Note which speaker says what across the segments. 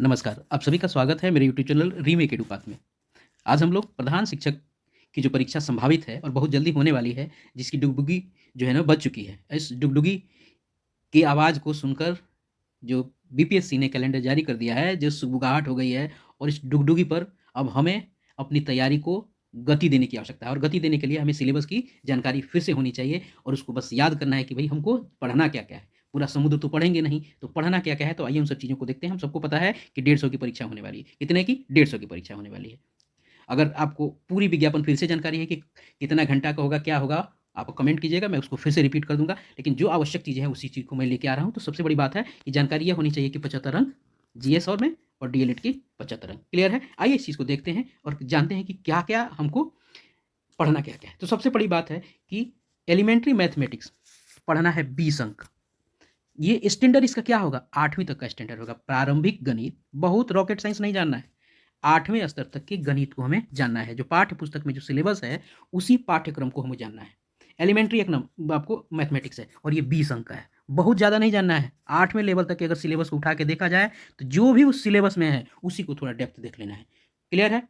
Speaker 1: नमस्कार, आप सभी का स्वागत है मेरे यूट्यूब चैनल रीमेक एडुपाथ में। आज हम लोग प्रधान शिक्षक की जो परीक्षा संभावित है और बहुत जल्दी होने वाली है, जिसकी डुगडुगी जो है ना बज चुकी है। इस डुगडुगी की आवाज़ को सुनकर जो बीपीएससी ने कैलेंडर जारी कर दिया है, जो सुगबुगाहट हो गई है और इस डुगडुगी पर अब हमें अपनी तैयारी को गति देने की आवश्यकता है और गति देने के लिए हमें सिलेबस की जानकारी फिर से होनी चाहिए और उसको बस याद करना है कि भई हमको पढ़ना क्या-क्या है। पूरा समुद्र तो पढ़ेंगे नहीं, तो पढ़ना क्या-क्या है, तो आइए उन सब चीज़ों को देखते हैं। हम सबको पता है कि 150 की परीक्षा होने वाली है। कितने की? 150 की परीक्षा होने वाली है। अगर आपको पूरी विज्ञापन फिर से जानकारी है कि कितना घंटा का होगा, क्या होगा, आप कमेंट कीजिएगा, मैं उसको फिर से रिपीट कर दूँगा। लेकिन जो आवश्यक चीज़ें हैं, उसी चीज़ को मैं लेके आ रहा हूँ। तो सबसे बड़ी बात है कि जानकारी ये होनी चाहिए कि 75 अंक जीएस और में और डीएलएड की 75 अंक। क्लियर है? आइए इस चीज़ को देखते हैं और जानते हैं कि क्या-क्या हमको पढ़ना क्या-क्या है। तो सबसे बड़ी बात है कि एलिमेंट्री मैथमेटिक्स पढ़ना है 20 अंक। ये स्टैंडर्ड इसका क्या होगा? 8वीं तक का स्टैंडर्ड होगा। प्रारंभिक गणित, बहुत रॉकेट साइंस नहीं जानना है। 8वें स्तर तक के गणित को हमें जानना है। जो पाठ्य पुस्तक में जो सिलेबस है, उसी पाठ्यक्रम को हमें जानना है। एलिमेंट्री एक आपको मैथमेटिक्स है और ये 20 अंक का है। बहुत ज़्यादा नहीं जानना है। 8वें लेवल तक के अगर सिलेबस को उठा के देखा जाए, तो जो भी उस सिलेबस में है, उसी को थोड़ा डेप्थ देख लेना है। क्लियर है?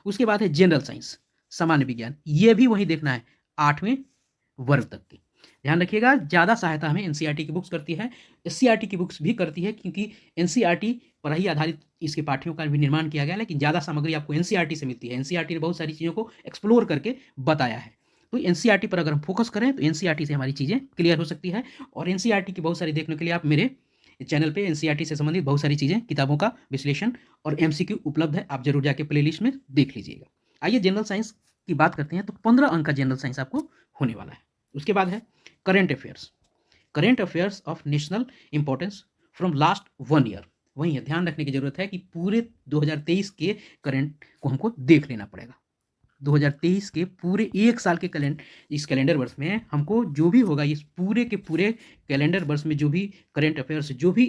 Speaker 1: उसके बाद है जनरल साइंस, सामान्य विज्ञान। ये भी वही देखना है, 8वें वर्ग तक की। ध्यान रखिएगा, ज़्यादा सहायता हमें एनसीईआरटी की बुक्स करती है, एससीईआरटी की बुक्स भी करती है, क्योंकि एनसीईआरटी पर ही आधारित इसके पाठ्यों का भी निर्माण किया गया है, लेकिन ज़्यादा सामग्री आपको एनसीईआरटी से मिलती है। एनसीईआरटी ने बहुत सारी चीज़ों को एक्सप्लोर करके बताया है। तो एनसीईआरटी पर अगर हम फोकस करें, तो एनसीईआरटी से हमारी चीज़ें क्लियर हो सकती है और एनसीईआरटी की बहुत सारी देखने के लिए आप मेरे चैनल पे एनसीईआरटी से संबंधित बहुत सारी चीज़ें, किताबों का विश्लेषण और एमसीक्यू उपलब्ध है, आप ज़रूर जाके प्लेलिस्ट में देख लीजिएगा। आइए जनरल साइंस की बात करते हैं, तो 15 अंक का जनरल साइंस आपको होने वाला है। उसके बाद है current affairs. Current affairs of national importance from last 1 year. वही है, ध्यान रखने की जरूरत है कि पूरे 2023 के करंट को हमको देख लेना पड़ेगा। 2023 के पूरे 1 साल के इस कैलेंडर वर्ष में हमको जो भी होगा, इस पूरे के पूरे कैलेंडर वर्ष में जो भी करंट अफेयर्स, जो भी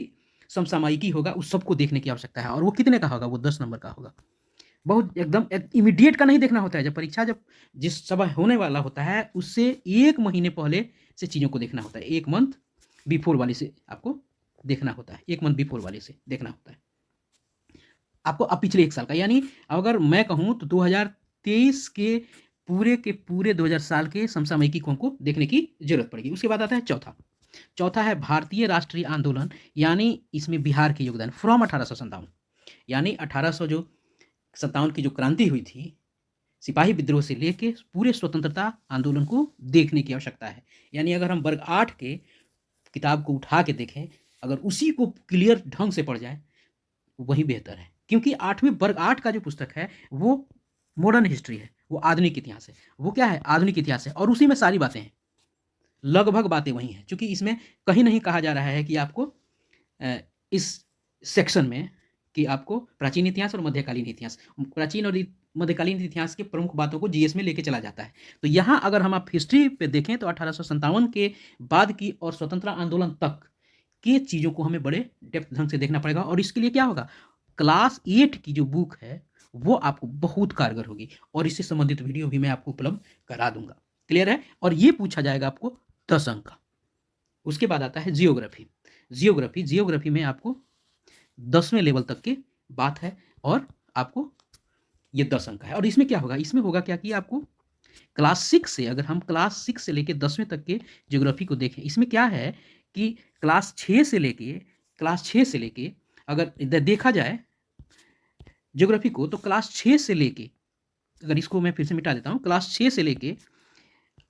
Speaker 1: समसामयिकी होगा, उस सबको देखने की आवश्यकता है। और वो कितने का होगा? वो 10 नंबर का होगा। बहुत एकदम इमीडिएट का नहीं देखना होता है। जब जिस समय होने वाला होता है, उससे 1 महीने पहले से चीज़ों को देखना होता है। 1 मंथ बिफोर वाले से आपको देखना होता है। 1 मंथ बिफोर वाले से देखना होता है। आपको अब पिछले 1 साल का, यानी अगर मैं कहूँ तो 2023 के पूरे 2000 साल के समसामयिकी को हमको देखने की ज़रूरत पड़ेगी। उसके बाद आता है चौथा। चौथा है भारतीय राष्ट्रीय आंदोलन, यानी इसमें बिहार के योगदान फ्रॉम 1857, यानी 1800 जो 57 की जो क्रांति हुई थी, सिपाही विद्रोह से लेके पूरे स्वतंत्रता आंदोलन को देखने की आवश्यकता है। यानी अगर हम वर्ग 8 के किताब को उठा के देखें, अगर उसी को क्लियर ढंग से पढ़ जाए, वही बेहतर है। क्योंकि 8वें वर्ग 8 का जो पुस्तक है, वो मॉडर्न हिस्ट्री है, वो आधुनिक इतिहास है। वो क्या है? आधुनिक इतिहास है और उसी में सारी बातें हैं। लगभग बातें वही हैं, चूँकि इसमें कहीं नहीं कहा जा रहा है कि आपको इस सेक्शन में कि आपको प्राचीन इतिहास और मध्यकालीन इतिहास, प्राचीन और मध्यकालीन इतिहास के प्रमुख बातों को जीएस में लेके चला जाता है। तो यहाँ अगर हम आप हिस्ट्री पे देखें, तो 1857 के बाद की और स्वतंत्रता आंदोलन तक की चीज़ों को हमें बड़े डेप्थ ढंग से देखना पड़ेगा और इसके लिए क्या होगा? क्लास 8 की जो बुक है, वो आपको बहुत कारगर होगी और इससे संबंधित वीडियो भी मैं आपको उपलब्ध करा दूँगा। क्लियर है? और ये पूछा जाएगा आपको 10 अंक का। उसके बाद आता है जियोग्राफी। जियोग्राफी में आपको 10वें लेवल तक की बात है और आपको ये 10 अंक का है। और इसमें क्या होगा? इसमें होगा क्या कि आपको क्लास 6 से, अगर हम क्लास 6 से लेके 10वें तक के ज्योग्राफी को देखें, इसमें क्या है कि क्लास 6 से लेके अगर इधर देखा जाए ज्योग्राफी को, तो क्लास 6 से लेके, अगर इसको मैं फिर से मिटा देता हूँ, क्लास 6 से लेके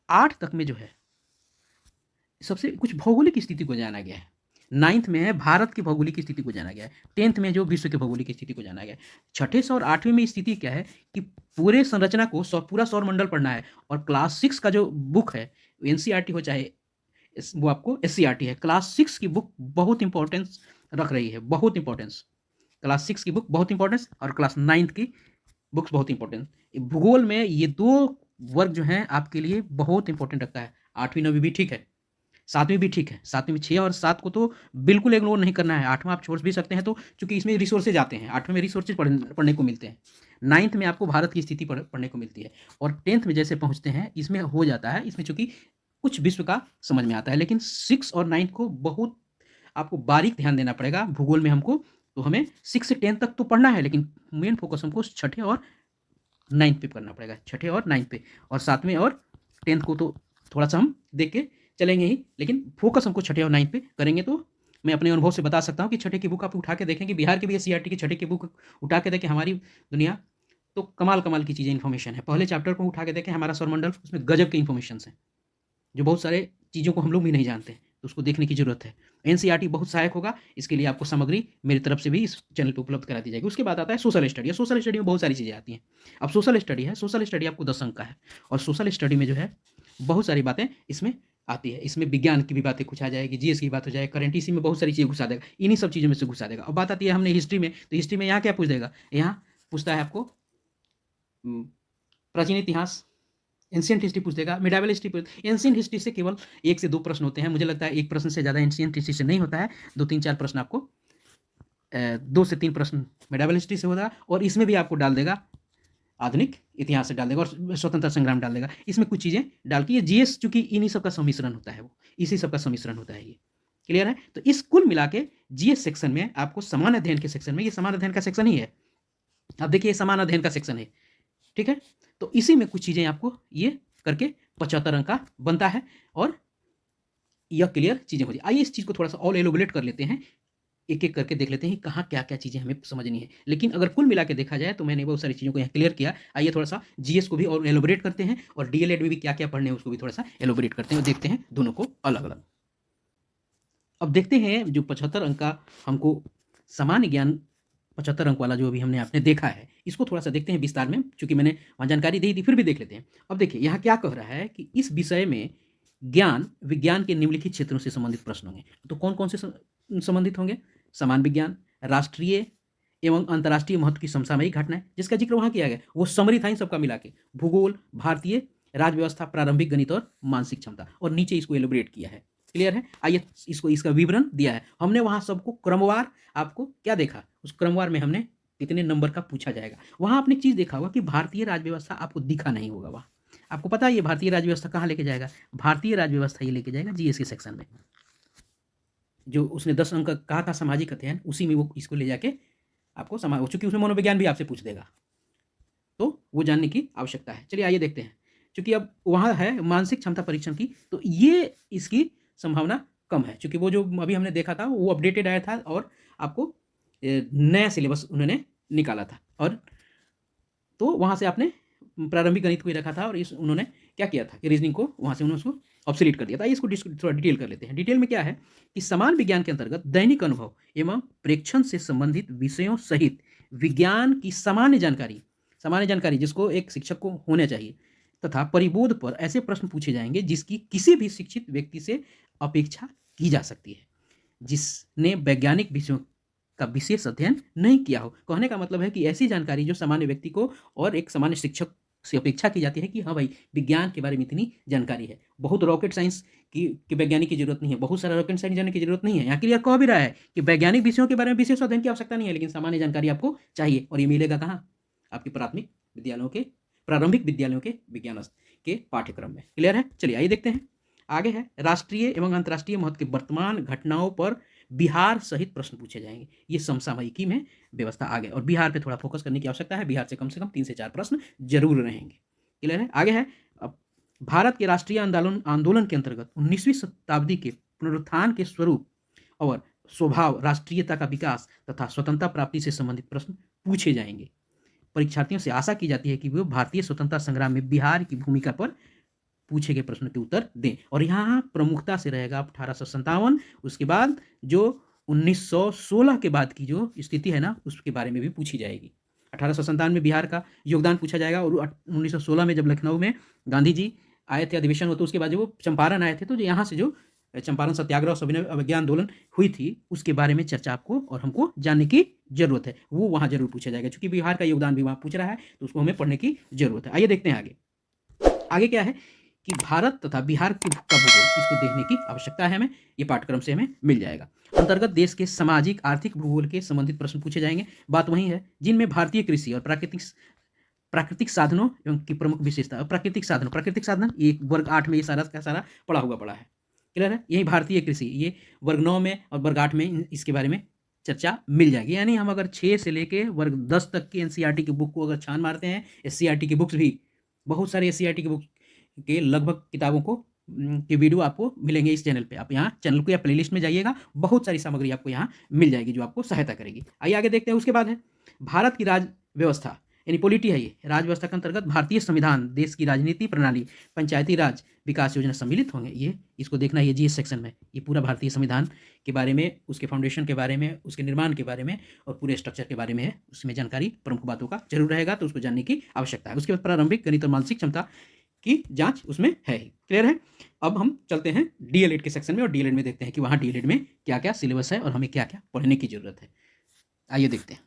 Speaker 1: 8 तक में जो है, सबसे कुछ भौगोलिक स्थिति को जाना गया है। 9th में है भारत की भौगोलिक स्थिति को जाना गया है। 10th में जो विश्व की भौगोलिक स्थिति को जाना गया है। छठे से और 8वें में स्थिति क्या है कि पूरे संरचना को पूरा सौर मंडल पढ़ना है और क्लास 6 का जो बुक है, एनसीईआरटी हो चाहे वो आपको एससीईआरटी है, क्लास 6 की बुक बहुत इंपॉर्टेंस रख रही है, बहुत इंपॉर्टेंस। क्लास 6 की बुक बहुत इंपॉर्टेंस और क्लास 9th की बुक्स बहुत इंपॉर्टेंट। भूगोल में ये 2 वर्ग जो हैं आपके लिए बहुत इंपॉर्टेंट रखता है। 8वीं 9वीं भी ठीक है, 7वीं भी ठीक है। 7वीं में 6 और 7 को तो बिल्कुल इग्नोर नहीं करना है। 8वां आप छोड़ भी सकते हैं, तो चूँकि इसमें रिसोर्सेज आते हैं, 8वें में रिसोर्सेज पढ़ने को मिलते हैं। 9th में आपको भारत की स्थिति पढ़ने को मिलती है और 10th में जैसे पहुँचते हैं, इसमें हो जाता है, इसमें चूँकि कुछ विश्व का समझ में आता है, लेकिन 6 और 9th को बहुत आपको बारीक ध्यान देना पड़ेगा। भूगोल में हमको तो हमें 6 से 10 तक तो पढ़ना है, लेकिन मेन फोकस हमको छठे और 9th पे करना पड़ेगा, छठे और 9th पे, और 7वें और 10th को तो थोड़ा-सा हम देख के चलेंगे ही, लेकिन फोकस हमको छठे और 9th पे करेंगे। तो मैं अपने अनुभव से बता सकता हूँ कि छठे की बुक आप उठा के देखें, कि बिहार की भी सीईआरटी की छठे की बुक उठा के देखें, हमारी दुनिया, तो कमाल-कमाल की चीज़ें इन्फॉर्मेशन है। पहले चैप्टर को उठा के देखें, हमारा सौरमंडल, उसमें गज़ब के इन्फॉर्मेशंस हैं, जो बहुत सारे चीज़ों को हम लोग भी नहीं जानते हैं, तो उसको देखने की ज़रूरत है। एनसीईआरटी बहुत सहायक होगा, इसके लिए आपको सामग्री मेरी तरफ से भी इस चैनल पे उपलब्ध करा दी जाएगी। उसके बाद आता है सोशल स्टडी, और सोशल स्टडी में बहुत सारी चीज़ें आती हैं। अब सोशल स्टडी है, सोशल स्टडी आपको 10 अंक का है, और सोशल स्टडी में जो है बहुत सारी बातें इसमें आती है। इसमें विज्ञान की भी बातें कुछ आ जाएगी, जीएस की बात हो जाएगी, करंट इसी में बहुत सारी चीज़ें घुसा देगा, इन्हीं सब चीज़ों में से घुसा देगा। अब बात आती है हमने हिस्ट्री में, तो हिस्ट्री में यहाँ क्या पूछ देगा, यहाँ पूछता है आपको प्राचीन इतिहास, एंशिएंट हिस्ट्री पूछ देगा, मिडाइवल हिस्ट्री पूछ, एंशिएंट हिस्ट्री से केवल 1 से 2 प्रश्न होते हैं। मुझे लगता है 1 प्रश्न से ज़्यादा एंशिएंट हिस्ट्री से नहीं होता है। 2, 3, 4 प्रश्न आपको 2 से 3 प्रश्न मिडाइवल हिस्ट्री से होगा, और इसमें भी आपको डाल देगा आधुनिक इतिहास से डाल देगा, और स्वतंत्रता संग्राम डाल देगा। इसमें कुछ चीज़ें डाल के, ये जीएस चूँकि इन्हीं सब का सम्मिश्रण होता है, वो इसी सब का सम्मिश्रण होता है ये। क्लियर है? तो इस कुल मिला के जीएस सेक्शन में आपको समान अध्ययन के सेक्शन में, ये समान अध्ययन का सेक्शन ही है। अब देखिए, ये समान अध्ययन का सेक्शन है, ठीक है? तो इसी में कुछ चीज़ें आपको ये करके 75 अंक का बनता है, और यह क्लियर चीज़ें हो जाए। आइए इस चीज़ को थोड़ा-सा और एलोबरेट कर लेते हैं, एक-एक करके देख लेते हैं कहाँ क्या-क्या चीज़ें हमें समझनी है। लेकिन अगर कुल मिला के देखा जाए, तो मैंने बहुत सारी चीज़ों को यहाँ क्लियर किया। आइए थोड़ा-सा जीएस को भी और एलोबरेट करते हैं, और डीएलएड में भी क्या-क्या पढ़ने हैं उसको भी थोड़ा-सा एलोबरेट करते हैं, और देखते हैं दोनों को अलग-अलग। अब देखते हैं जो 75 अंक का हमको सामान्य ज्ञान, 75 अंक वाला जो अभी हमने आपने देखा है, इसको थोड़ा-सा देखते हैं विस्तार में, चूँकि मैंने वहाँ जानकारी दे दी, फिर भी देख लेते हैं। अब देखिए, यहाँ क्या कह रहा है कि इस विषय में ज्ञान, विज्ञान के निम्नलिखित क्षेत्रों से संबंधित प्रश्न होंगे। तो कौन-कौन से संबंधित होंगे? समान विज्ञान, राष्ट्रीय एवं अंतर्राष्ट्रीय महत्व की समसामयिक घटनाएँ, जिसका ज़िक्र वहाँ किया गया। वो समरी था इन सबका मिला के। भूगोल, भारतीय राज्य व्यवस्था, प्रारंभिक गणित और मानसिक क्षमता, और नीचे इसको एलोबरेट किया है। क्लियर है? आइए इसको, इसका विवरण दिया है। हमने वहाँ सबको क्रमवार आपको क्या देखा, उस क्रमवार में हमने कितने नंबर का पूछा जाएगा। वहाँ आपने एक चीज़ देखा होगा कि भारतीय राज्य व्यवस्था आपको दिखा नहीं होगा वहाँ। आपको पता है ये भारतीय राज्य व्यवस्था कहाँ लेके जाएगा? भारतीय राज्य व्यवस्था ये लेके जाएगा जीएस के सेक्शन में। जो उसने 10 अंक का कहा था सामाजिक अध्ययन, उसी में वो इसको ले जाके आपको चूँकि उसमें मनोविज्ञान भी आपसे पूछ देगा, तो वो जानने की आवश्यकता है। चलिए आइए देखते हैं। चूँकि अब वहाँ है मानसिक क्षमता परीक्षण की, तो ये इसकी संभावना कम है, चूँकि वो जो अभी हमने देखा था वो अपडेटेड आया था, और आपको नया सिलेबस उन्होंने निकाला था, और तो वहाँ से आपने प्रारंभिक गणित को ही रखा था, और इस उन्होंने क्या किया था कि रीजनिंग को वहाँ से उन्होंने उसको ऑब्सोलीट कर दिया था। आइए इसको थोड़ा डिटेल कर लेते हैं। डिटेल में क्या है कि समान विज्ञान के अंतर्गत दैनिक अनुभव एवं प्रेक्षण से संबंधित विषयों सहित विज्ञान की सामान्य जानकारी जिसको एक शिक्षक को होना चाहिए, तथा परिबोध पर ऐसे प्रश्न पूछे जाएंगे जिसकी किसी भी शिक्षित व्यक्ति से अपेक्षा की जा सकती है, जिसने वैज्ञानिक विषयों का विशेष अध्ययन नहीं किया हो। कहने का मतलब है कि ऐसी जानकारी जो सामान्य व्यक्ति को और एक सामान्य शिक्षक से अपेक्षा की जाती है कि हाँ भाई, विज्ञान के बारे में इतनी जानकारी है। बहुत रॉकेट साइंस की वैज्ञानिक की जरूरत नहीं है, बहुत सारा रॉकेट साइंस जानने की जरूरत नहीं है। यहाँ क्लियर कह भी रहा है कि वैज्ञानिक विषयों के बारे में विशेष अध्ययन की आवश्यकता नहीं है, लेकिन सामान्य जानकारी आपको चाहिए, और ये मिलेगा कहाँ? आपके प्रारंभिक विद्यालयों के विज्ञान के पाठ्यक्रम में। क्लियर है? चलिए आइए देखते हैं। आगे है राष्ट्रीय एवं अंतर्राष्ट्रीय महत्व के वर्तमान घटनाओं पर बिहार सहित प्रश्न पूछे जाएंगे। ये समसामयिकी में व्यवस्था आ गई, और बिहार पे थोड़ा फोकस करने की आवश्यकता है। बिहार से कम 3 से 4 प्रश्न जरूर रहेंगे। क्लियर है? आगे है अब भारत के राष्ट्रीय आंदोलन के अंतर्गत 19वीं शताब्दी के पुनरुत्थान के स्वरूप और स्वभाव, राष्ट्रीयता का विकास तथा स्वतंत्रता प्राप्ति से संबंधित प्रश्न पूछे जाएंगे। परीक्षार्थियों से आशा की जाती है कि वे भारतीय स्वतंत्रता संग्राम में बिहार की भूमिका पर पूछे गए प्रश्न के उत्तर दें, और यहाँ प्रमुखता से रहेगा 1857, उसके बाद जो 1916 के बाद की जो स्थिति है ना, उसके बारे में भी पूछी जाएगी। 1857 में बिहार का योगदान पूछा जाएगा, और 1916 में जब लखनऊ में गांधी जी आए थे अधिवेशन होते, उसके बाद जो वो चंपारण आए थे, तो यहाँ से जो चंपारण सत्याग्रह और सविनय अवज्ञा आंदोलन हुई थी, उसके बारे में चर्चा आपको और हमको जानने की जरूरत है। वो वहाँ जरूर पूछा जाएगा, क्योंकि बिहार का योगदान भी वहाँ पूछ रहा है, तो उसको हमें पढ़ने की जरूरत है। आइए देखते हैं आगे क्या है कि भारत तथा बिहार का भूगोल, इसको देखने की आवश्यकता है हमें, ये पाठ्यक्रम से हमें मिल जाएगा। अंतर्गत देश के सामाजिक आर्थिक भूगोल के संबंधित प्रश्न पूछे जाएंगे। बात वही है जिनमें भारतीय कृषि और प्राकृतिक साधनों एवं की प्रमुख विशेषता। प्राकृतिक साधन ये वर्ग 8 में ये सारा का सारा पढ़ा है। क्लियर है? यही भारतीय कृषि, ये वर्ग 9 में और वर्ग 8 में इसके बारे में चर्चा मिल जाएगी। यानी हम अगर 6 से लेके वर्ग 10 तक की एनसीईआरटी की बुक को अगर छान मारते हैं, एससीईआरटी की बुक्स भी, बहुत सारी एससीईआरटी की बुक के लगभग किताबों को के वीडियो आपको मिलेंगे इस चैनल पे। आप यहाँ चैनल को या प्लेलिस्ट में जाइएगा, बहुत सारी सामग्री आपको यहाँ मिल जाएगी जो आपको सहायता करेगी। आइए आगे देखते हैं। उसके बाद है भारत की राज व्यवस्था, यानी पॉलिटी है ये। राज व्यवस्था के अंतर्गत भारतीय संविधान, देश की राजनीति प्रणाली, पंचायती राज विकास योजना सम्मिलित होंगे। ये इसको देखना है, ये जीएस सेक्शन में ये पूरा भारतीय संविधान के बारे में, उसके फाउंडेशन के बारे में, उसके निर्माण के बारे में और पूरे स्ट्रक्चर के बारे में है। उसमें जानकारी प्रमुख बातों का जरूर रहेगा, तो उसको जानने की आवश्यकता है। उसके बाद प्रारंभिक गणित और मानसिक क्षमता की जांच उसमें है ही। क्लियर है। अब हम चलते हैं डीएलएड के सेक्शन में और डीएलएड में देखते हैं कि वहाँ डीएलएड में क्या क्या सिलेबस है और हमें क्या क्या पढ़ने की जरूरत है। आइए देखते हैं।